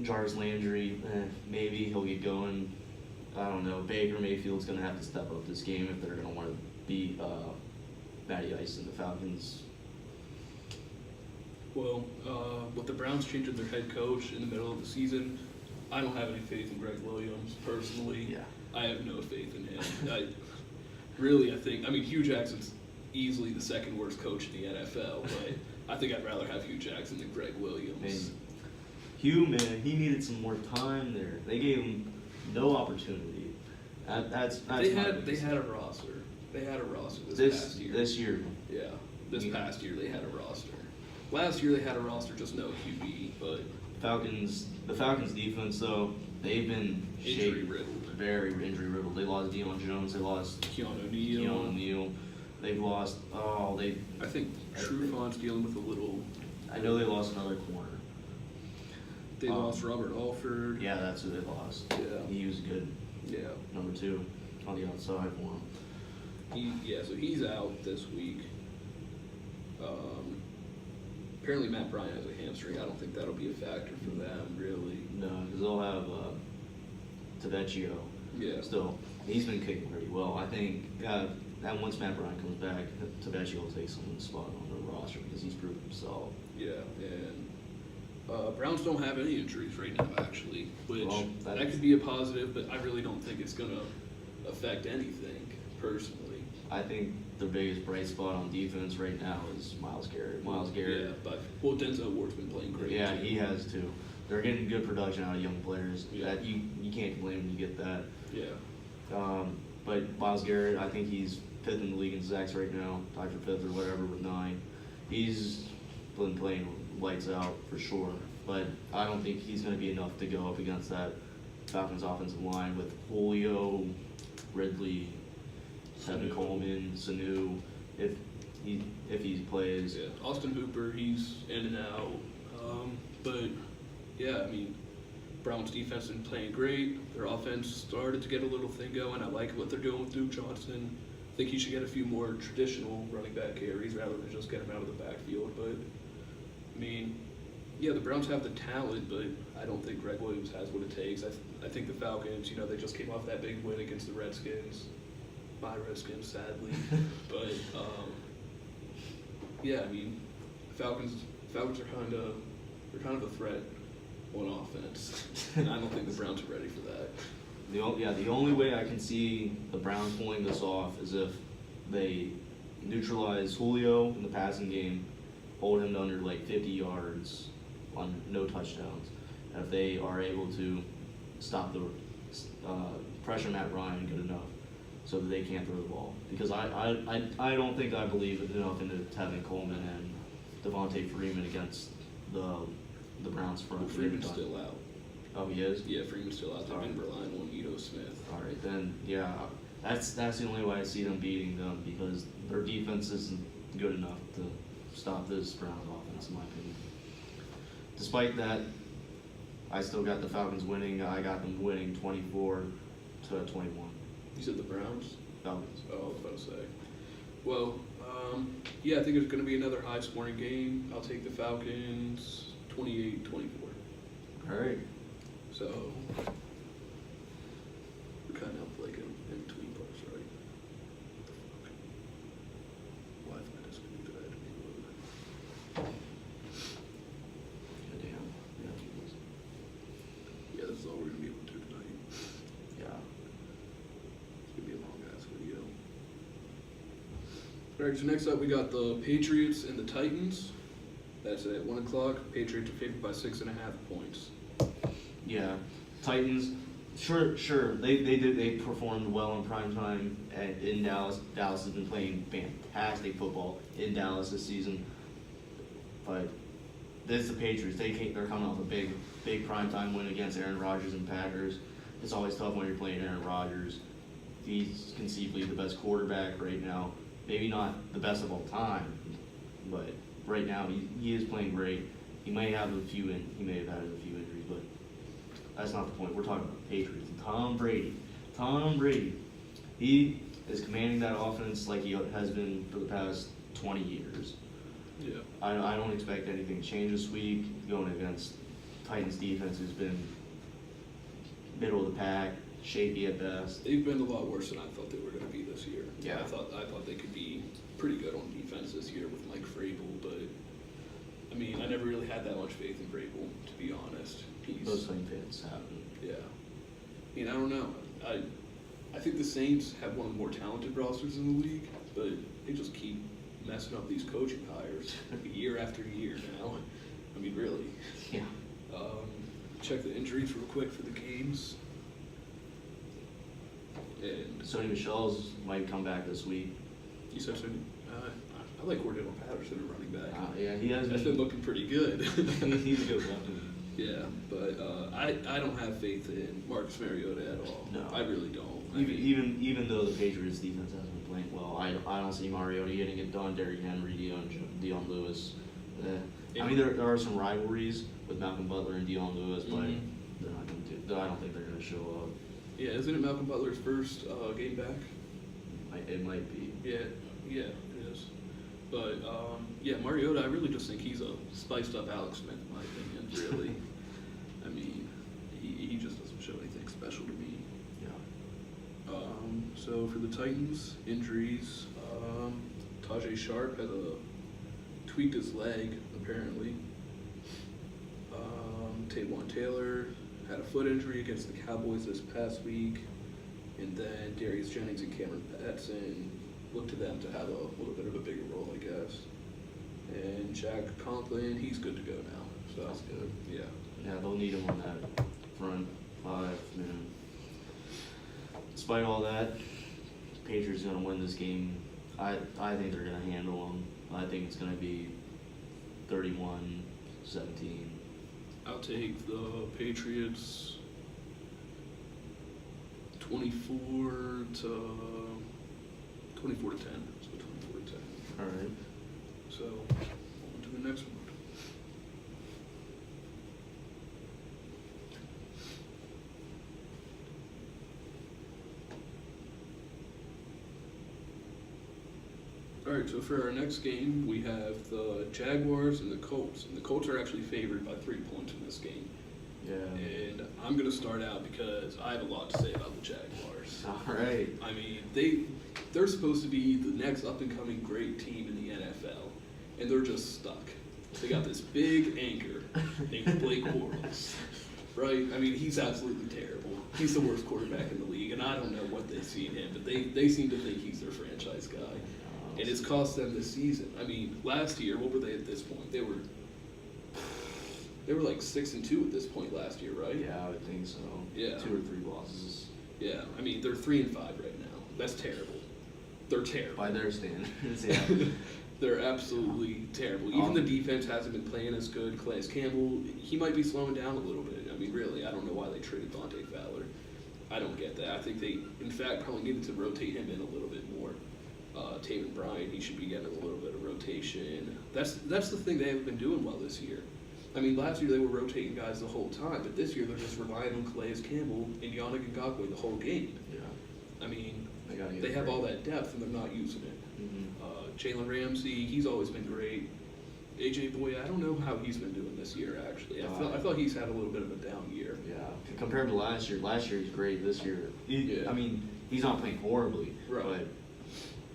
Jarvis Landry, maybe he'll get going. I don't know. Baker Mayfield's going to have to step up this game if they're going to want to beat Matty Ice and the Falcons. Well, with the Browns changing their head coach in the middle of the season, I don't have any faith in Greg Williams personally. Yeah. I have no faith in him. I mean, Hugh Jackson's easily the second worst coach in the NFL, but I think I'd rather have Hugh Jackson than Greg Williams. Hugh, man, he needed some more time there. They gave him no opportunity. That's they had a roster. They had a roster this past year. This year. Yeah, this past year they had a roster. Last year they had a roster, just no QB. But the Falcons defense though, they've been injury riddled. Very injury riddled. They lost Deion Jones. They lost Keanu O'Neal. They've lost. I think Trufont's dealing with a little. I know they lost another corner. They lost Robert Alford. Yeah, that's who they lost. Yeah, he was good. Yeah, number 2 on the outside for him. So he's out this week. Apparently Matt Bryant has a hamstring. I don't think that'll be a factor for them, really. No, because they'll have Pt.2. Yeah. Still, he's been kicking pretty well. I think that once Matt Bryant comes back, Pt.2 will take someone's spot on the roster because he's proven himself. Yeah, and Browns don't have any injuries right now, actually, which that could be a positive, but I really don't think it's going to affect anything, personally. I think the biggest bright spot on defense right now is Myles Garrett. Yeah, but Denzel Ward's been playing great. Yeah, too. he has too. They're getting good production out of young players. Yeah. That you can't complain when you get that. Yeah. But Myles Garrett, I think he's 5th in the league in sacks right now, tied for 5th or whatever with 9. He's been playing lights out for sure, but I don't think he's going to be enough to go up against that Falcons offensive line with Julio, Ridley, Tevin Coleman, Sanu, if he plays. Yeah, Austin Hooper, he's in and out. But yeah, I mean, Browns defense has been playing great. Their offense started to get a little thing going. I like what they're doing with Duke Johnson. I think he should get a few more traditional running back carries rather than just get him out of the backfield. But I mean, yeah, the Browns have the talent, but I don't think Greg Williams has what it takes. I think the Falcons, they just came off that big win against the Redskins. My Redskins, sadly. But yeah, I mean, Falcons are kind of a threat on offense, and I don't think the Browns are ready for that. The only way I can see the Browns pulling this off is if they neutralize Julio in the passing game, hold him to under like 50 yards on no touchdowns. And if they are able to stop the pressure Matt Ryan good enough so that they can't throw the ball. Because I don't think I believe enough into Tevin Coleman and Devontae Freeman against the Browns front. Well, Freeman's still out. Oh, he is? Yeah, Freeman's still out. They've been relying on Ito Smith. All right, then, yeah, that's the only way I see them beating them because their defense isn't good enough to stop this Browns offense, in my opinion. Despite that, I still got the Falcons winning. I got them winning 24-21. You said the Browns? Falcons. Oh, I was about to say. Well, yeah, I think it's going to be another high-scoring game. I'll take the Falcons 28-24. All right. So, we're kind of like in between parts, right? What the fuck? Wi-Fi disconnected. I had to reload. Goddamn. Yeah, this is all we're going to be able to do tonight. Yeah. It's going to be a long-ass video. All right, so next up we got the Patriots and the Titans. That's at 1 o'clock. Patriots are favored by 6.5 points. Yeah. Titans, sure. They performed well in primetime in Dallas. Dallas has been playing fantastic football in Dallas this season. But this is the Patriots. They're coming off a big primetime win against Aaron Rodgers and Packers. It's always tough when you're playing Aaron Rodgers. He's conceivably the best quarterback right now. Maybe not the best of all time, but right now he is playing great. He may have had a few injuries, but that's not the point. We're talking about the Patriots and Tom Brady. He is commanding that offense like he has been for the past 20 years. Yeah. I don't expect anything to change this week going against Titans defense has been middle of the pack, shaky at best. They've been a lot worse than I thought they were going to be this year. Yeah. I thought they could be pretty good on defense this year with Mike Vrabel, but I mean, I never really had that much faith in Vrabel, to be honest. Those same fans happen. Yeah. I mean, I don't know. I think the Saints have one of the more talented rosters in the league, but they just keep messing up these coaching hires year after year now. I mean, really. Yeah. Check the injuries real quick for the games. And Sony Michel's might come back this week. you said so. I like Cordell Patterson at running back. Yeah, he has That's been looking pretty good. He's a good weapon. Yeah, but I don't have faith in Marcus Mariota at all. No. I really don't. Even though the Patriots defense hasn't been playing well, I don't see Mariota getting it done. Derrick Henry, Dion Lewis. I mean, there are some rivalries with Malcolm Butler and Dion Lewis, but they're not going to. I don't think they're going to show up. Yeah, isn't it Malcolm Butler's first game back? It might be. Yeah, it is. But yeah, Mariota, I really just think he's a spiced up Alex Smith, in my opinion. Really, I mean, he just doesn't show anything special to me. Yeah. So for the Titans, injuries, Tajay Sharp had tweaked his leg apparently. Tavon Taylor had a foot injury against the Cowboys this past week, and then Darius Jennings and Cameron Patson look to them to have a little bit of a bigger role, I guess. And Jack Conklin, he's good to go now. So That's good. Yeah. Yeah, they'll need him on that front five, man. Despite all that, Patriots gonna win this game. I think they're gonna handle them. I think it's gonna be 31-17. I'll take the Patriots 24 to 10. So 24 to 10. All right. So on to the next one. Alright, so for our next game, we have the Jaguars and the Colts. And the Colts are actually favored by 3 points in this game. Yeah. And I'm going to start out because I have a lot to say about the Jaguars. All right. I mean, they're supposed to be the next up-and-coming great team in the NFL, and they're just stuck. They got this big anchor named Blake Bortles, right? I mean, he's absolutely terrible. He's the worst quarterback in the league, and I don't know what they see in him, but they seem to think he's their franchise guy. And it's cost them this season. I mean, last year, what were they at this point? They were like 6-2 at this point last year, right? Yeah, I would think so. Yeah. 2 or 3 losses. Yeah, I mean, they're 3-5 right now. That's terrible. They're terrible. By their standards, yeah. They're absolutely terrible. Even the defense hasn't been playing as good. Calais Campbell, he might be slowing down a little bit. I mean, really, I don't know why they traded Dante Fowler. I don't get that. I think they, in fact, probably needed to rotate him in a little bit more. Taven Bryan, he should be getting a little bit of rotation. That's the thing they haven't been doing well this year. I mean, last year they were rotating guys the whole time, but this year they're just relying on Calais Campbell and Yannick Ngakoue the whole game. Yeah. I mean, They have all that depth and they're not using it. Jalen Ramsey, he's always been great. AJ Boye, I don't know how he's been doing this year, actually. I thought he's had a little bit of a down year. Yeah. Compared to last year he's great. This year, Yeah. I mean, he's not playing horribly, Right. but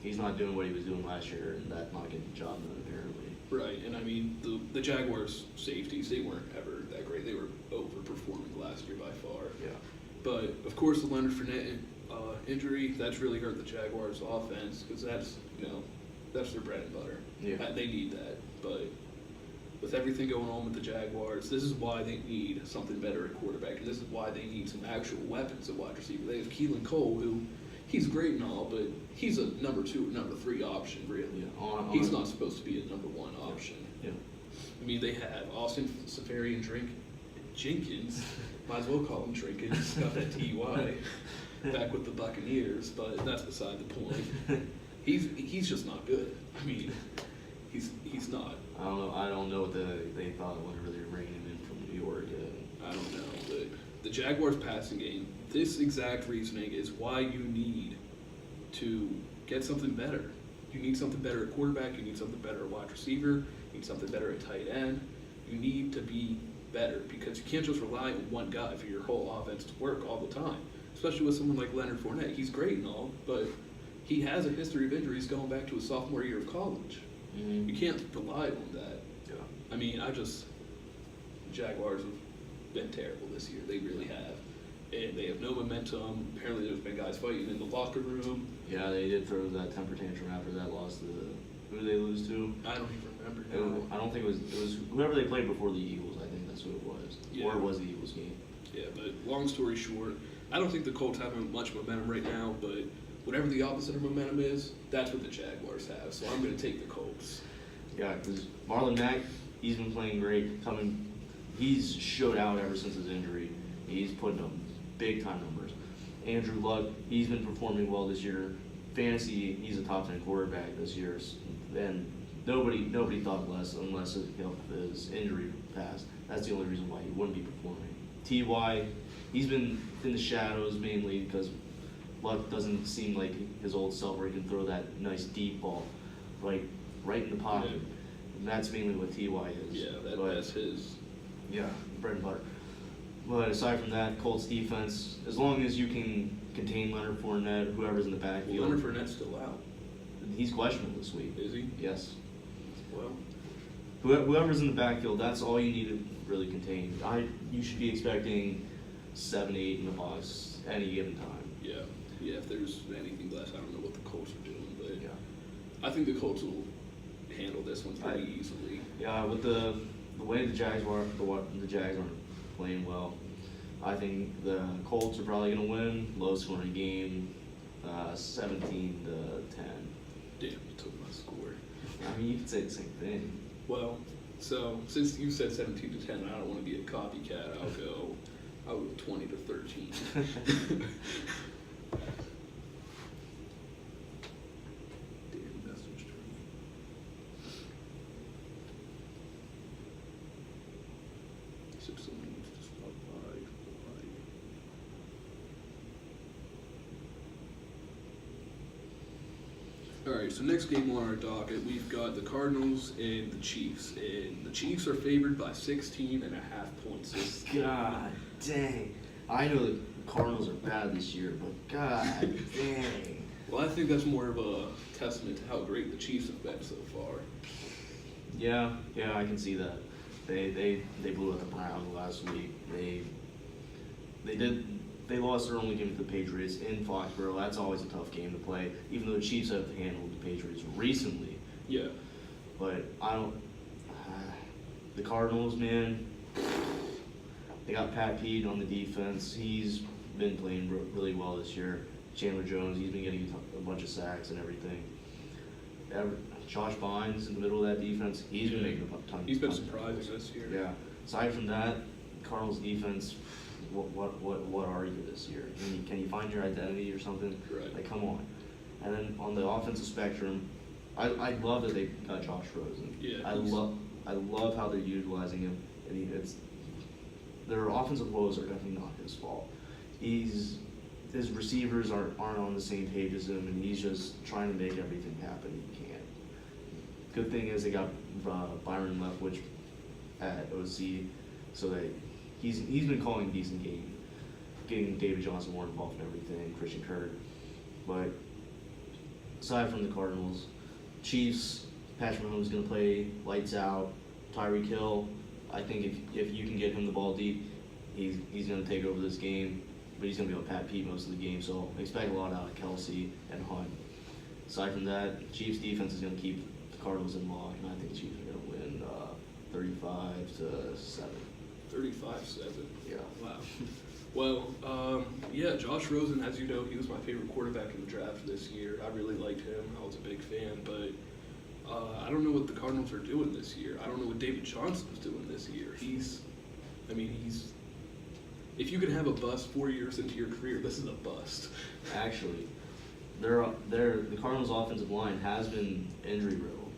he's not doing what he was doing last year, and that's not getting the job done, apparently. Right, and I mean, the Jaguars' safeties, they weren't ever that great. They were overperforming last year by far. Yeah. But, of course, the Leonard Fournette injury, that's really hurt the Jaguars' offense because that's their bread and butter. Yeah. They need that. But with everything going on with the Jaguars, this is why they need something better at quarterback, and this is why they need some actual weapons at wide receiver. They have Keelan Cole, who he's great and all, but he's a number 2 or number 3 option, really. Yeah. He's not supposed to be a number 1 option. Yeah. I mean, they have Austin Safari and Jenkins. Might as well call him Trinkins. Got that TUI back with the Buccaneers, but that's beside the point. He's just not good. I mean, he's not. I don't know what they thought whenever they were bringing him in from New York. I don't know, but the Jaguars passing game, this exact reasoning is why you need to get something better. You need something better at quarterback, you need something better at wide receiver, you need something better at tight end. You need to be better because you can't just rely on one guy for your whole offense to work all the time. Especially with someone like Leonard Fournette. He's great and all, but he has a history of injuries going back to his sophomore year of college. Mm-hmm. You can't rely on that. Yeah. I mean, Jaguars have been terrible this year. They really have. And they have no momentum. Apparently there's been guys fighting in the locker room. Yeah, they did throw that temper tantrum after that loss to who did they lose to? I don't even remember now. I don't think it was whoever they played before the Eagles. I think that's who it was. Yeah. Or it was the Eagles game. Yeah, but long story short, I don't think the Colts have much momentum right now, but whatever the opposite of momentum is, that's what the Jaguars have. So I'm going to take the Colts. Yeah, because Marlon Mack, he's been playing great. He's showed out ever since his injury. He's putting up big time numbers. Andrew Luck, he's been performing well this year. Fantasy, he's a top 10 quarterback this year, and nobody thought less unless his injury passed. That's the only reason why he wouldn't be performing. Ty, he's been in the shadows mainly because Luck doesn't seem like his old self where he can throw that nice deep ball right in the pocket. Yeah. And that's mainly what Ty is. Yeah, that's his. Yeah, bread and butter. But aside from that, Colts defense, as long as you can contain Leonard Fournette, whoever's in the backfield. Leonard Fournette's still out. He's questionable this week. Is he? Yes. Well, Whoever's in the backfield, that's all you need to really contain. You should be expecting 7, 8 in the box any given time. yeah. Yeah, if there's anything less, I don't know what the Colts are doing, but Yeah. I think the Colts will handle this one pretty easily. Yeah, with the way the Jags aren't playing well, I think the Colts are probably going to win. Low scoring game, 17-10. Damn, you took my score. I mean, you could say the same thing. Well, so since you said 17-10, I don't want to be a copycat. I'll go 20-13. Damn, message to me. Except someone needs to stop by. Alright, so next game on our docket, we've got the Cardinals and the Chiefs. And the Chiefs are favored by 16.5 points this game. God dang. I know the Cardinals are bad this year, but god dang. Well, I think that's more of a testament to how great the Chiefs have been so far. Yeah, I can see that. They blew out the Browns last week. They lost their only game to the Patriots in Foxborough. That's always a tough game to play, even though the Chiefs have handled the Patriots recently. Yeah. But I don't. The Cardinals, man, they got Pt. on the defense. He's been playing really well this year. Chandler Jones, he's been getting a bunch of sacks and everything. Josh Bynes in the middle of that defense, he's been making a ton. He's been surprising this year. Yeah. Aside from that, Cardinals defense, what are you this year? Can you find your identity or something? Right. Like, come on. And then on the offensive spectrum, I love that they got Josh Rosen. Yeah. I love how they're utilizing him. And their offensive woes are definitely not his fault. His receivers aren't on the same page as him, and he's just trying to make everything happen he can. Good thing is they got Byron Leftwich at OC, so that he's been calling a decent game, getting David Johnson more involved in everything, Christian Kirk. But aside from the Cardinals, Chiefs, Patrick Mahomes is going to play lights out. Tyreek Hill, I think if you can get him the ball deep, he's going to take over this game. But he's going to be on Pt. most of the game, so expect a lot out of Kelsey and Hunt. Aside from that, Chiefs defense is going to keep the Cardinals in lock, and I think the Chiefs are going to win 35-7. 35-7. Yeah. Wow. Well, yeah, Josh Rosen, as you know, he was my favorite quarterback in the draft this year. I really liked him. I was a big fan, but I don't know what the Cardinals are doing this year. I don't know what David Johnson's doing this year. He's if you can have a bust 4 years into your career, this is a bust. Actually, the Cardinals' offensive line has been injury riddled.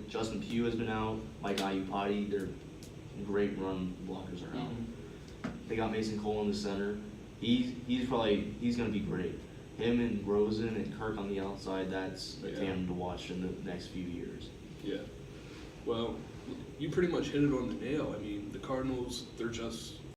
Justin Pugh has been out. Mike Iupati, their great run blockers are out. Mm-hmm. They got Mason Cole in the center. He's going to be great. Him and Rosen and Kirk on the outside, that's a tandem to watch in the next few years. Yeah. Well, you pretty much hit it on the nail. I mean, The Cardinals, they're just